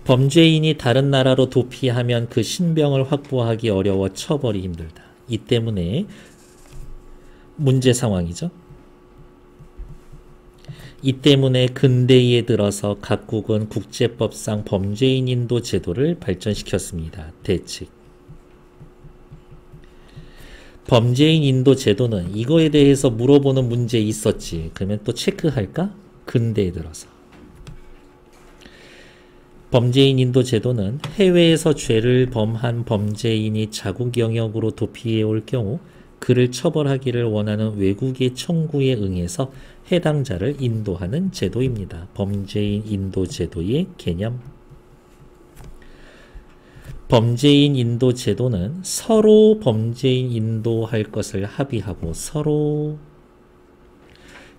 범죄인이 다른 나라로 도피하면 그 신병을 확보하기 어려워 처벌이 힘들다. 이 때문에 문제 상황이죠. 이 때문에 근대에 들어서 각국은 국제법상 범죄인 인도 제도를 발전시켰습니다. 대책. 범죄인 인도 제도는 이거에 대해서 물어보는 문제 있었지. 그러면 또 체크할까? 근대에 들어서. 범죄인 인도 제도는 해외에서 죄를 범한 범죄인이 자국 영역으로 도피해 올 경우 그를 처벌하기를 원하는 외국의 청구에 응해서 해당자를 인도하는 제도입니다. 범죄인 인도 제도의 개념. 범죄인 인도 제도는 서로 범죄인 인도할 것을 합의하고 서로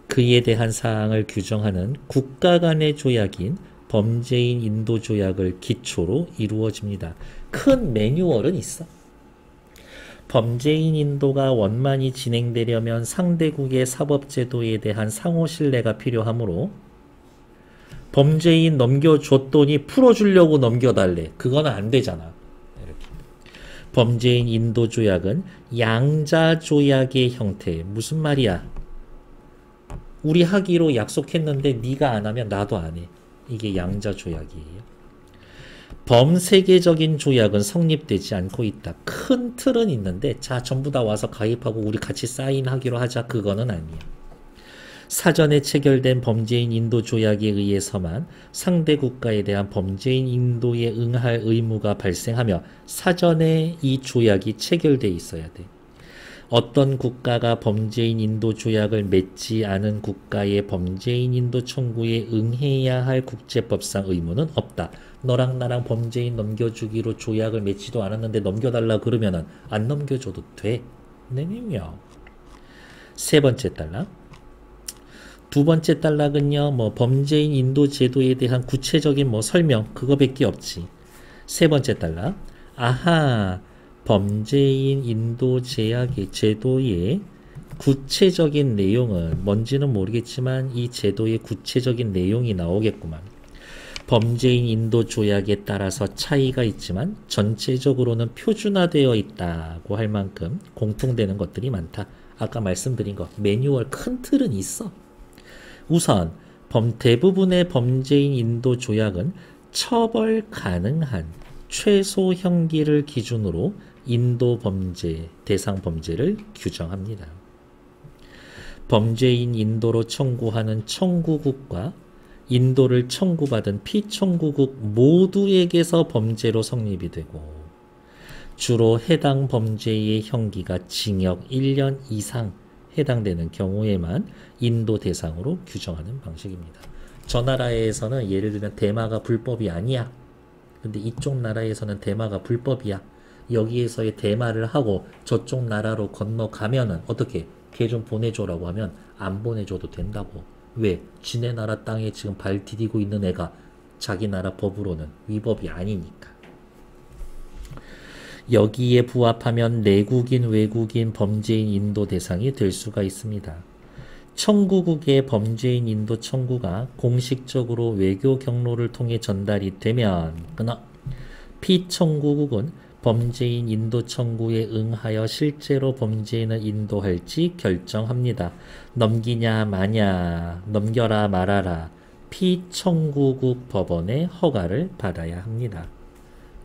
그에 대한 사항을 규정하는 국가 간의 조약인 범죄인 인도 조약을 기초로 이루어집니다. 큰 매뉴얼은 있어. 범죄인 인도가 원만히 진행되려면 상대국의 사법제도에 대한 상호 신뢰가 필요하므로 범죄인 넘겨줬더니 풀어주려고 넘겨달래. 그건 안 되잖아. 이렇게. 범죄인 인도 조약은 양자 조약의 형태. 무슨 말이야? 우리 하기로 약속했는데 네가 안 하면 나도 안 해. 이게 양자 조약이에요. 범세계적인 조약은 성립되지 않고 있다. 큰 틀은 있는데 자 전부 다 와서 가입하고 우리 같이 사인하기로 하자. 그거는 아니야. 사전에 체결된 범죄인 인도 조약에 의해서만 상대 국가에 대한 범죄인 인도에 응할 의무가 발생하며 사전에 이 조약이 체결돼 있어야 돼. 어떤 국가가 범죄인 인도 조약을 맺지 않은 국가의 범죄인 인도 청구에 응해야 할 국제법상 의무는 없다. 너랑 나랑 범죄인 넘겨주기로 조약을 맺지도 않았는데 넘겨달라 그러면은 안 넘겨줘도 돼. 네요. 세 번째 단락. 두 번째 단락은요, 범죄인 인도 제도에 대한 구체적인 설명, 그거밖에 없지. 세 번째 단락. 아하, 범죄인 인도 제도의 구체적인 내용은 뭔지는 모르겠지만 이 제도의 구체적인 내용이 나오겠구만. 범죄인 인도 조약에 따라서 차이가 있지만 전체적으로는 표준화되어 있다고 할 만큼 공통되는 것들이 많다. 아까 말씀드린 거 매뉴얼 큰 틀은 있어. 우선 대부분의 범죄인 인도 조약은 처벌 가능한 최소 형기를 기준으로 인도 범죄, 대상 범죄를 규정합니다. 범죄인 인도로 청구하는 청구국과 인도를 청구받은 피청구국 모두에게서 범죄로 성립이 되고 주로 해당 범죄의 형기가 징역 1년 이상 해당되는 경우에만 인도 대상으로 규정하는 방식입니다. 저 나라에서는 예를 들면 대마가 불법이 아니야. 근데 이쪽 나라에서는 대마가 불법이야. 여기에서의 대마를 하고 저쪽 나라로 건너가면은 어떻게 걔 좀 보내줘라고 하면 안 보내줘도 된다고. 왜? 지네 나라 땅에 지금 발 디디고 있는 애가 자기 나라 법으로는 위법이 아니니까. 여기에 부합하면 내국인 외국인 범죄인 인도 대상이 될 수가 있습니다. 청구국의 범죄인 인도 청구가 공식적으로 외교 경로를 통해 전달이 되면 그러나 피청구국은 범죄인 인도 청구에 응하여 실제로 범죄인을 인도할지 결정합니다. 넘기냐 마냐, 넘겨라 말아라 피청구국 법원의 허가를 받아야 합니다.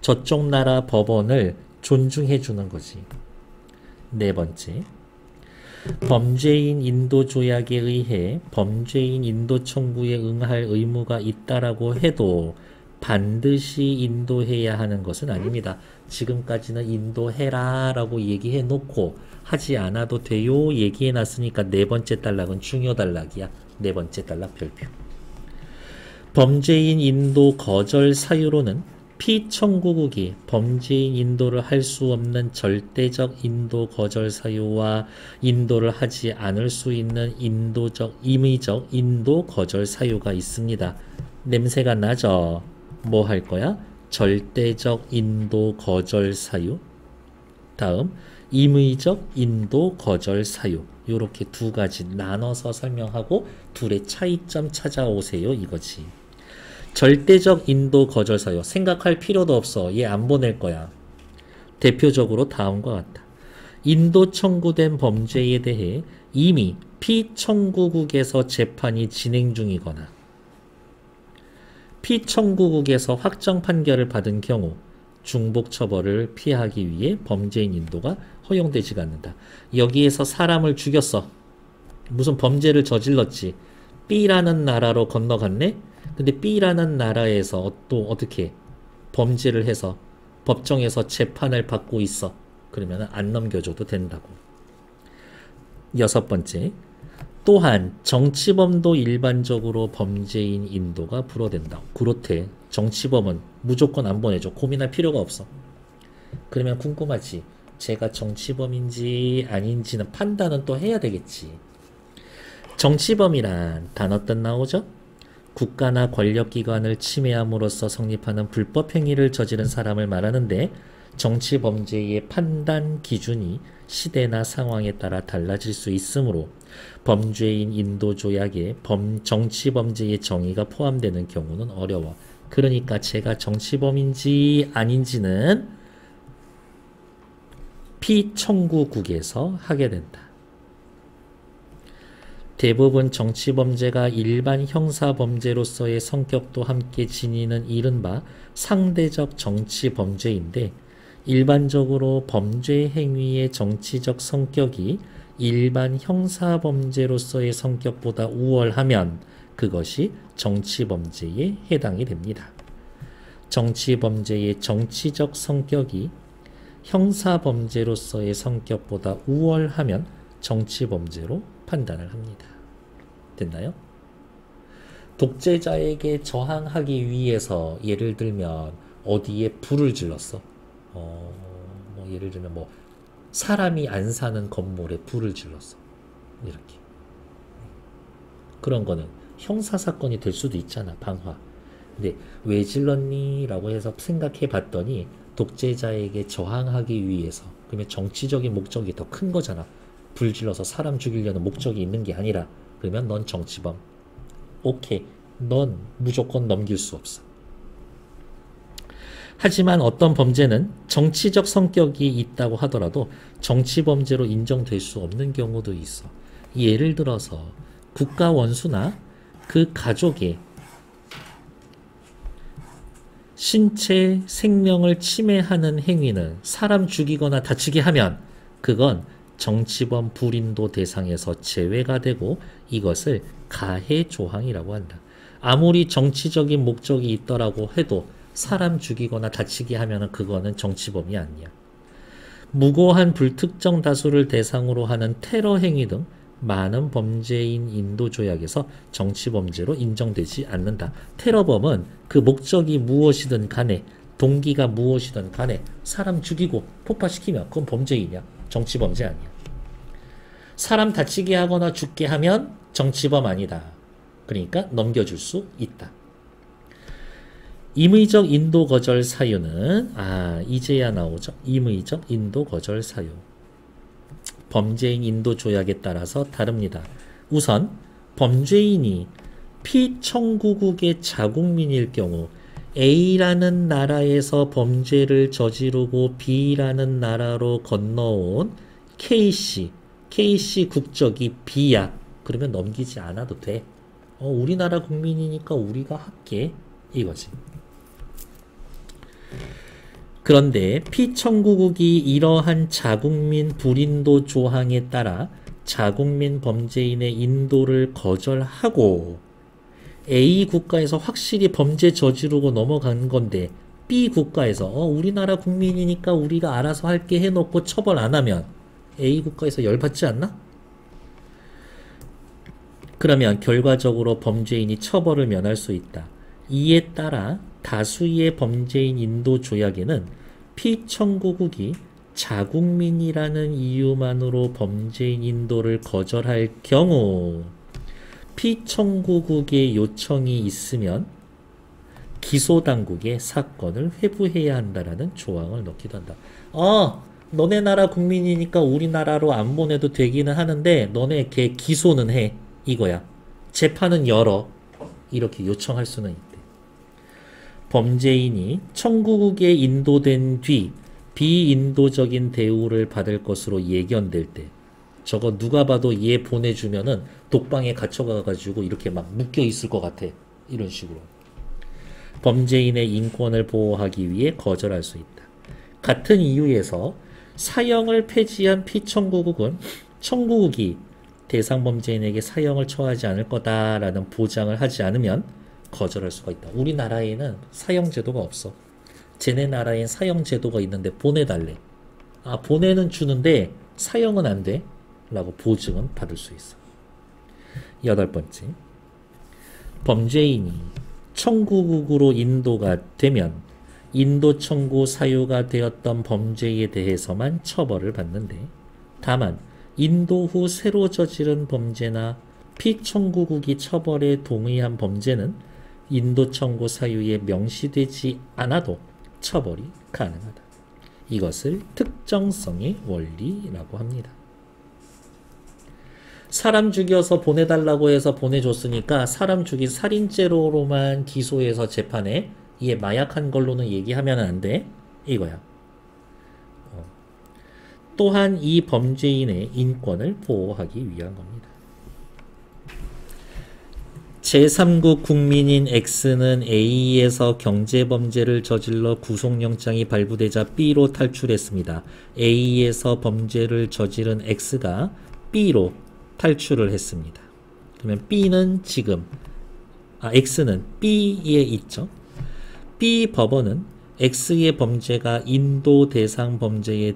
저쪽 나라 법원을 존중해 주는 거지. 네 번째, 범죄인 인도 조약에 의해 범죄인 인도 청구에 응할 의무가 있다라고 해도 반드시 인도해야 하는 것은 아닙니다. 지금까지는 인도해라 라고 얘기해 놓고 하지 않아도 돼요 얘기해 놨으니까 네 번째 단락은 중요 단락이야. 네 번째 단락 별표. 범죄인 인도 거절 사유로는 피청구국이 범죄인 인도를 할 수 없는 절대적 인도 거절 사유와 인도를 하지 않을 수 있는 임의적 인도 거절 사유가 있습니다. 냄새가 나죠? 뭐 할 거야? 절대적 인도 거절 사유. 다음 임의적 인도 거절 사유. 이렇게 두 가지 나눠서 설명하고 둘의 차이점 찾아오세요 이거지. 절대적 인도 거절 사유. 생각할 필요도 없어. 얘 안 보낼 거야. 대표적으로 다음과 같다. 인도 청구된 범죄에 대해 이미 피청구국에서 재판이 진행 중이거나 피청구국에서 확정 판결을 받은 경우 중복 처벌을 피하기 위해 범죄인 인도가 허용되지가 않는다. 여기에서 사람을 죽였어. 무슨 범죄를 저질렀지. B라는 나라로 건너갔네? 근데 B라는 나라에서 또 어떻게 범죄를 해서 법정에서 재판을 받고 있어. 그러면 안 넘겨줘도 된다고. 6번째, 또한 정치범도 일반적으로 범죄인 인도가 불허된다. 그렇대. 정치범은 무조건 안 보내줘. 고민할 필요가 없어. 그러면 궁금하지. 제가 정치범인지 아닌지는 판단은 또 해야 되겠지. 정치범이란 단어 뜻 나오죠? 국가나 권력기관을 침해함으로써 성립하는 불법 행위를 저지른 사람을 말하는데 정치범죄의 판단 기준이 시대나 상황에 따라 달라질 수 있으므로 범죄인 인도 조약에 정치범죄의 정의가 포함되는 경우는 어려워. 그러니까 제가 정치범인지 아닌지는 피청구국에서 하게 된다. 대부분 정치범죄가 일반 형사범죄로서의 성격도 함께 지니는 이른바 상대적 정치범죄인데 일반적으로 범죄 행위의 정치적 성격이 일반 형사범죄로서의 성격보다 우월하면 그것이 정치범죄에 해당이 됩니다. 정치범죄의 정치적 성격이 형사범죄로서의 성격보다 우월하면 정치범죄로 판단을 합니다. 됐나요? 독재자에게 저항하기 위해서 예를 들면 어디에 불을 질렀어? 예를 들면 사람이 안 사는 건물에 불을 질렀어. 이렇게. 그런 거는 형사사건이 될 수도 있잖아. 방화. 근데 왜 질렀니? 라고 해서 생각해 봤더니 독재자에게 저항하기 위해서. 그러면 정치적인 목적이 더 큰 거잖아. 불 질러서 사람 죽이려는 목적이 있는 게 아니라. 그러면 넌 정치범. 오케이. 넌 무조건 넘길 수 없어. 하지만 어떤 범죄는 정치적 성격이 있다고 하더라도 정치범죄로 인정될 수 없는 경우도 있어. 예를 들어서 국가 원수나 그 가족의 신체 생명을 침해하는 행위는 사람 죽이거나 다치게 하면 그건 정치범 불인도 대상에서 제외가 되고 이것을 가해 조항이라고 한다. 아무리 정치적인 목적이 있더라고 해도 사람 죽이거나 다치게 하면 그거는 정치범이 아니야. 무고한 불특정 다수를 대상으로 하는 테러 행위 등 많은 범죄인 인도 조약에서 정치범죄로 인정되지 않는다. 테러범은 그 목적이 무엇이든 간에 동기가 무엇이든 간에 사람 죽이고 폭파시키면 그건 범죄이냐? 정치범죄 아니야. 사람 다치게 하거나 죽게 하면 정치범 아니다. 그러니까 넘겨줄 수 있다. 임의적 인도 거절 사유는 이제야 나오죠. 임의적 인도 거절 사유. 범죄인 인도 조약에 따라서 다릅니다. 우선 범죄인이 피청구국의 자국민일 경우 A라는 나라에서 범죄를 저지르고 B라는 나라로 건너온 K씨 국적이 B야. 그러면 넘기지 않아도 돼. 우리나라 국민이니까 우리가 할게. 이거지. 그런데 피청구국이 이러한 자국민 불인도 조항에 따라 자국민 범죄인의 인도를 거절하고 A 국가에서 확실히 범죄 저지르고 넘어간 건데 B 국가에서 우리나라 국민이니까 우리가 알아서 할게 해놓고 처벌 안 하면 A 국가에서 열받지 않나? 그러면 결과적으로 범죄인이 처벌을 면할 수 있다. 이에 따라 다수의 범죄인 인도 조약에는 피청구국이 자국민이라는 이유만으로 범죄인 인도를 거절할 경우 피청구국의 요청이 있으면 기소당국에 사건을 회부해야 한다라는 조항을 넣기도 한다. 너네 나라 국민이니까 우리나라로 안 보내도 되기는 하는데 너네 걔 기소는 해. 이거야. 재판은 열어. 이렇게 요청할 수는 있대. 범죄인이 청구국에 인도된 뒤 비인도적인 대우를 받을 것으로 예견될 때, 저거 누가 봐도 얘 보내주면은 독방에 갇혀가가지고 이렇게 막 묶여 있을 것 같아. 이런 식으로. 범죄인의 인권을 보호하기 위해 거절할 수 있다. 같은 이유에서 사형을 폐지한 피청구국은 청구국이 대상 범죄인에게 사형을 처하지 않을 거다라는 보장을 하지 않으면 거절할 수가 있다. 우리나라에는 사형제도가 없어. 쟤네 나라엔 사형제도가 있는데 보내달래. 아, 보내는 주는데 사형은 안 돼. 라고 보증은 받을 수 있어. 8번째. 범죄인이 청구국으로 인도가 되면 인도 청구 사유가 되었던 범죄에 대해서만 처벌을 받는데, 다만 인도 후 새로 저지른 범죄나 피청구국이 처벌에 동의한 범죄는 인도 청구 사유에 명시되지 않아도 처벌이 가능하다. 이것을 특정성의 원리라고 합니다. 사람 죽여서 보내달라고 해서 보내줬으니까 사람 죽인 살인죄로만 기소해서 재판에 얘 마약한 걸로는 얘기하면 안 돼. 이거야. 또한 이 범죄인의 인권을 보호하기 위한 겁니다. 제3국 국민인 X는 A에서 경제범죄를 저질러 구속영장이 발부되자 B로 탈출했습니다. A에서 범죄를 저지른 X가 B로 탈출을 했습니다. 그러면 B는 지금, X는 B에 있죠. B 법원은 X의 범죄가 인도 대상 범죄에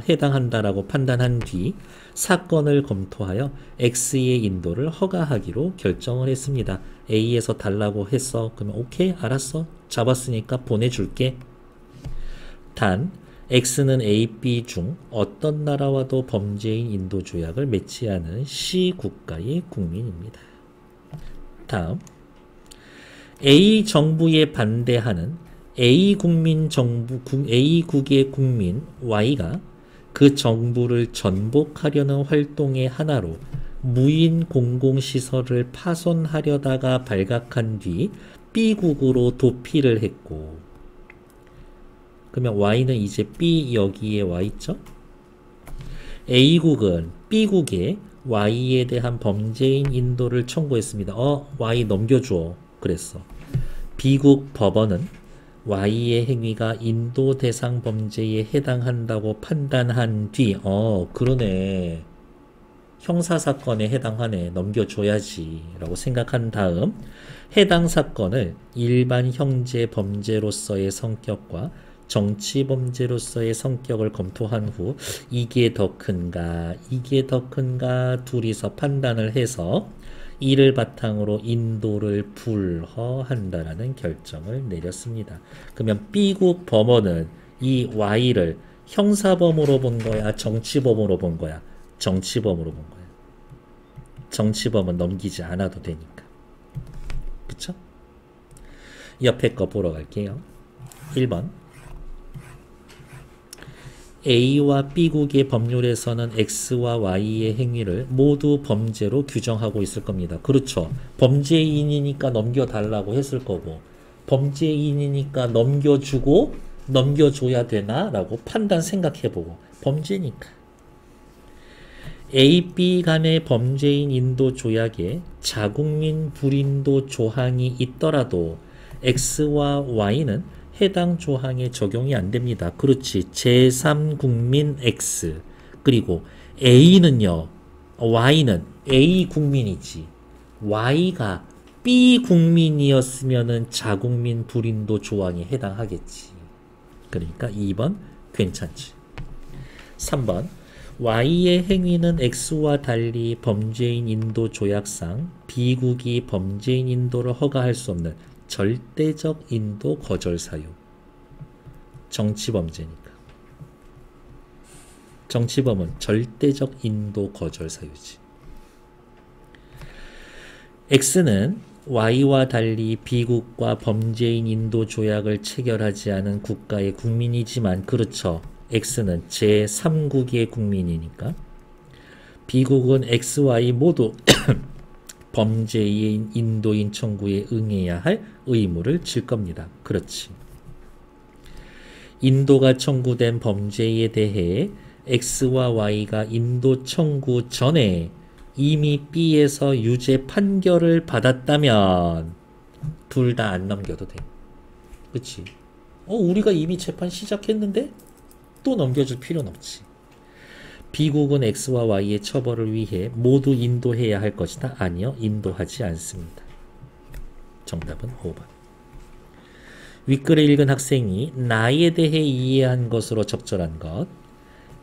해당한다라고 판단한 뒤 사건을 검토하여 X의 인도를 허가하기로 결정을 했습니다. A에서 달라고 했어. 그러면 오케이, 알았어. 잡았으니까 보내줄게. 단 X는 A, B 중 어떤 나라와도 범죄인 인도 조약을 맺지 않은 C 국가의 국민입니다. 다음, A 정부에 반대하는 A국의 국민 Y가 그 정부를 전복하려는 활동의 하나로 무인 공공시설을 파손하려다가 발각한 뒤 B국으로 도피를 했고, 그러면 Y는 이제 B 여기에 와 있죠? A국은 B국에 Y에 대한 범죄인 인도를 청구했습니다. Y 넘겨줘. 그랬어. B국 법원은 Y의 행위가 인도 대상 범죄에 해당한다고 판단한 뒤, 그러네. 형사사건에 해당하네. 넘겨줘야지. 라고 생각한 다음, 해당 사건을 일반 형제 범죄로서의 성격과 정치 범죄로서의 성격을 검토한 후 이게 더 큰가 둘이서 판단을 해서 이를 바탕으로 인도를 불허한다라는 결정을 내렸습니다. 그러면 B국 법원은 이 Y를 형사범으로 본 거야, 정치범으로 본 거야? 정치범으로 본 거야. 정치범은 넘기지 않아도 되니까. 그쵸? 옆에 거 보러 갈게요. 1번. A와 B국의 법률에서는 X와 Y의 행위를 모두 범죄로 규정하고 있을 겁니다. 그렇죠. 범죄인이니까 넘겨달라고 했을 거고, 범죄인이니까 넘겨줘야 되나? 라고 판단 생각해보고, 범죄니까. A, B 간의 범죄인 인도 조약에 자국민 불인도 조항이 있더라도 X와 Y는 해당 조항에 적용이 안 됩니다. 그렇지. 제3국민 X. 그리고 A는요. Y는 A 국민이지. Y가 B 국민이었으면은 자국민 불인도 조항에 해당하겠지. 그러니까 2번 괜찮지. 3번. Y의 행위는 X와 달리 범죄인 인도 조약상 B국이 범죄인 인도를 허가할 수 없는 절대적 인도 거절 사유. 정치범죄니까. 정치범은 절대적 인도 거절 사유지. X는 Y와 달리 B국과 범죄인 인도 조약을 체결하지 않은 국가의 국민이지만, 그렇죠. X는 제3국의 국민이니까. B국은 X, Y 모두 범죄인 인도인 청구에 응해야 할 의무를 질 겁니다. 그렇지. 인도가 청구된 범죄에 대해 X와 Y가 인도 청구 전에 이미 B에서 유죄 판결을 받았다면 둘 다 안 넘겨도 돼. 그치? 우리가 이미 재판 시작했는데 또 넘겨줄 필요는 없지. B국은 X와 Y의 처벌을 위해 모두 인도해야 할 것이다. 아니요, 인도하지 않습니다. 정답은 5번. 윗글을 읽은 학생이 나에 대해 이해한 것으로 적절한 것.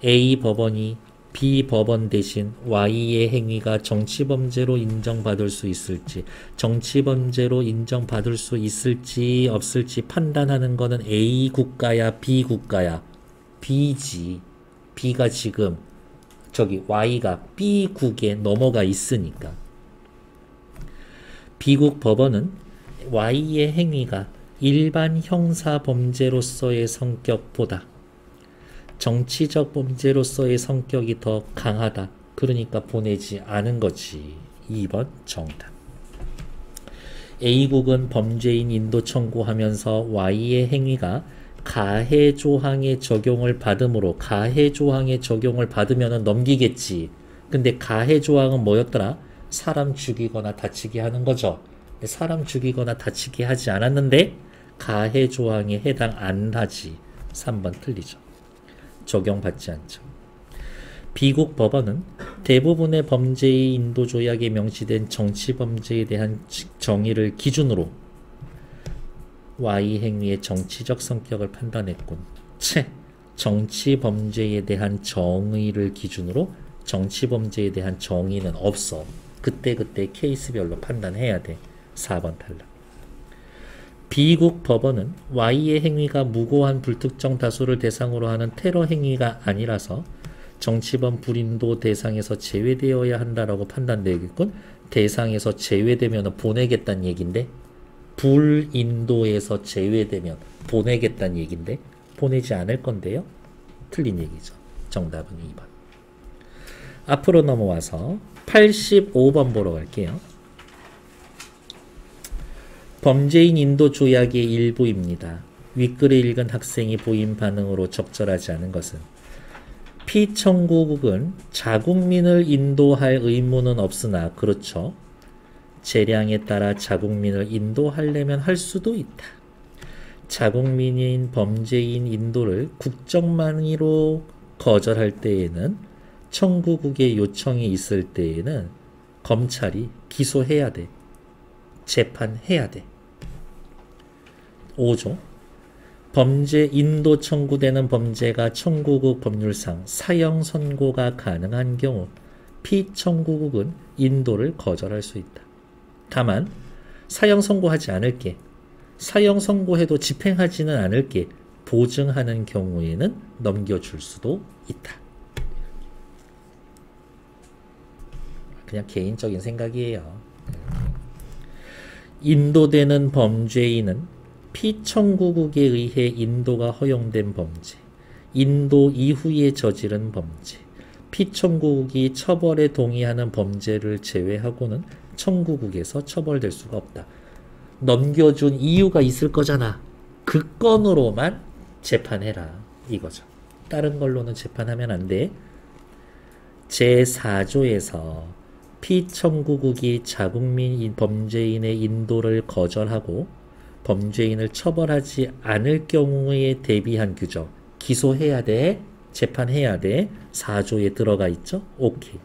A 법원이 B 법원 대신 Y의 행위가 정치범죄로 인정받을 수 있을지, 정치범죄로 인정받을 수 있을지 없을지 판단하는 거는 A 국가야 B 국가야? B지. B가 지금 Y가 B국에 넘어가 있으니까. B국 법원은 Y의 행위가 일반 형사 범죄로서의 성격보다 정치적 범죄로서의 성격이 더 강하다. 그러니까 보내지 않은 거지. 2번 정답. A국은 범죄인 인도 청구하면서 Y의 행위가 가해 조항의 적용을 받으므로 가해 조항의 적용을 받으면 넘기겠지. 근데 가해 조항은 뭐였더라? 사람 죽이거나 다치게 하는 거죠. 사람 죽이거나 다치게 하지 않았는데 가해 조항에 해당 안 하지. 3번 틀리죠. 적용받지 않죠. B국 법원은 대부분의 범죄의 인도 조약에 명시된 정치 범죄에 대한 정의를 기준으로 Y 행위의 정치적 성격을 판단했군. 정치 범죄에 대한 정의를 기준으로 정치 범죄에 대한 정의는 없어. 그때그때 케이스별로 판단해야 돼. 4번 탈락. B국 법원은 Y의 행위가 무고한 불특정 다수를 대상으로 하는 테러 행위가 아니라서 정치범 불인도 대상에서 제외되어야 한다라고 판단되겠군. 대상에서 제외되면 보내겠다는 얘긴데, 불인도에서 제외되면 보내겠다는 얘긴데 보내지 않을 건데요. 틀린 얘기죠. 정답은 2번. 앞으로 넘어와서 85번 보러 갈게요. 범죄인 인도 조약의 일부입니다. 윗글을 읽은 학생이 보인 반응으로 적절하지 않은 것은 피청구국은 자국민을 인도할 의무는 없으나 그렇죠. 재량에 따라 자국민을 인도하려면 할 수도 있다. 자국민인 범죄인 인도를 국정만으로 거절할 때에는 청구국의 요청이 있을 때에는 검찰이 기소해야 돼. 재판해야 돼. 5조. 범죄 인도 청구되는 범죄가 청구국 법률상 사형 선고가 가능한 경우 피청구국은 인도를 거절할 수 있다. 다만 사형 선고하지 않을게, 사형 선고해도 집행하지는 않을게 보증하는 경우에는 넘겨줄 수도 있다. 그냥 개인적인 생각이에요. 인도되는 범죄인은 피청구국에 의해 인도가 허용된 범죄, 인도 이후에 저지른 범죄, 피청구국이 처벌에 동의하는 범죄를 제외하고는 청구국에서 처벌될 수가 없다. 넘겨준 이유가 있을 거잖아. 그 건으로만 재판해라 이거죠. 다른 걸로는 재판하면 안 돼. 제4조에서 피청구국이 자국민 범죄인의 인도를 거절하고 범죄인을 처벌하지 않을 경우에 대비한 규정, 기소해야 돼, 재판해야 돼. 4조에 들어가 있죠. 오케이.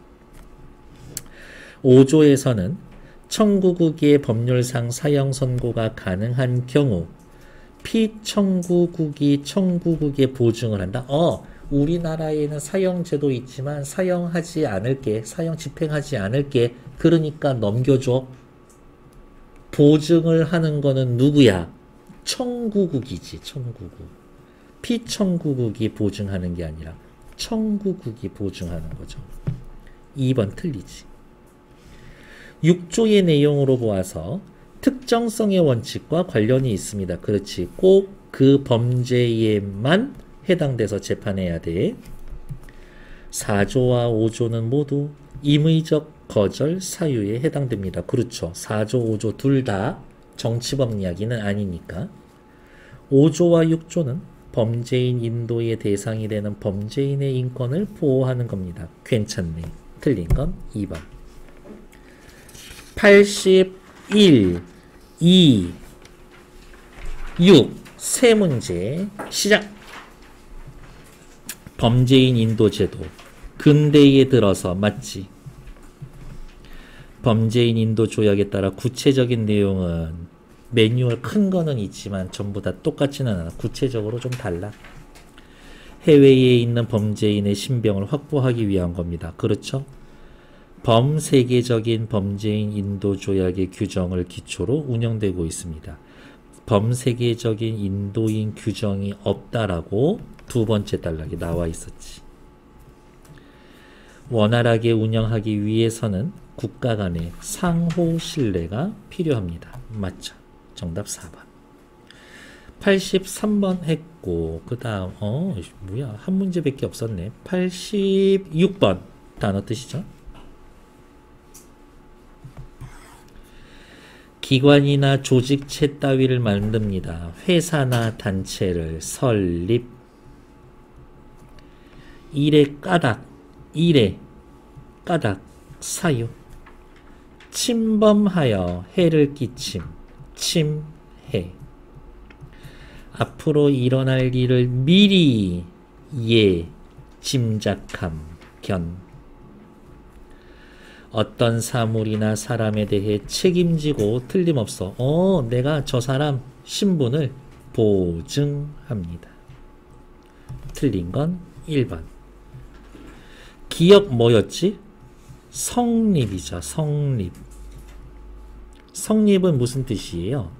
5조에서는 청구국의 법률상 사형 선고가 가능한 경우 피청구국이 청구국에 보증을 한다. 우리나라에는 사형 제도 있지만 사형하지 않을게, 사형 집행하지 않을게. 그러니까 넘겨줘. 보증을 하는 거는 누구야? 청구국이지. 청구국. 피청구국이 보증하는 게 아니라 청구국이 보증하는 거죠. 2번 틀리지. 6조의 내용으로 보아서 특정성의 원칙과 관련이 있습니다. 그렇지. 꼭 그 범죄에만 해당돼서 재판해야 돼. 4조와 5조는 모두 임의적 거절, 사유에 해당됩니다. 그렇죠. 4조, 5조 둘 다 정치법 이야기는 아니니까. 5조와 6조는 범죄인 인도의 대상이 되는 범죄인의 인권을 보호하는 겁니다. 괜찮네. 틀린 건 2번. 81, 2, 6 세 문제 시작. 범죄인 인도 제도 근대에 들어서 맞지? 범죄인 인도 조약에 따라 구체적인 내용은 매뉴얼 큰 거는 있지만 전부 다 똑같지는 않아. 구체적으로 좀 달라. 해외에 있는 범죄인의 신병을 확보하기 위한 겁니다. 그렇죠? 범세계적인 범죄인 인도 조약의 규정을 기초로 운영되고 있습니다. 범세계적인 인도인 규정이 없다라고 두 번째 단락에 나와 있었지. 원활하게 운영하기 위해서는 국가 간의 상호 신뢰가 필요합니다. 맞죠? 정답 4번. 83번 했고 그 다음 뭐야 한 문제밖에 없었네. 86번 단어 뜻이죠? 기관이나 조직체 따위를 만듭니다. 회사나 단체를 설립. 일의 까닭, 일의 까닭, 사유. 침범하여 해를 끼침, 침해. 앞으로 일어날 일을 미리 짐작함, 견. 어떤 사물이나 사람에 대해 책임지고 틀림없어 내가 저 사람 신분을 보증합니다. 틀린 건 1번. 기업 뭐였지? 성립이죠. 성립. 성립은 무슨 뜻이에요?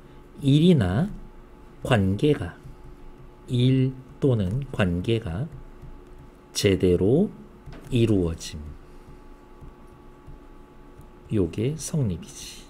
일이나 관계가, 일 또는 관계가 제대로 이루어짐. 요게 성립이지.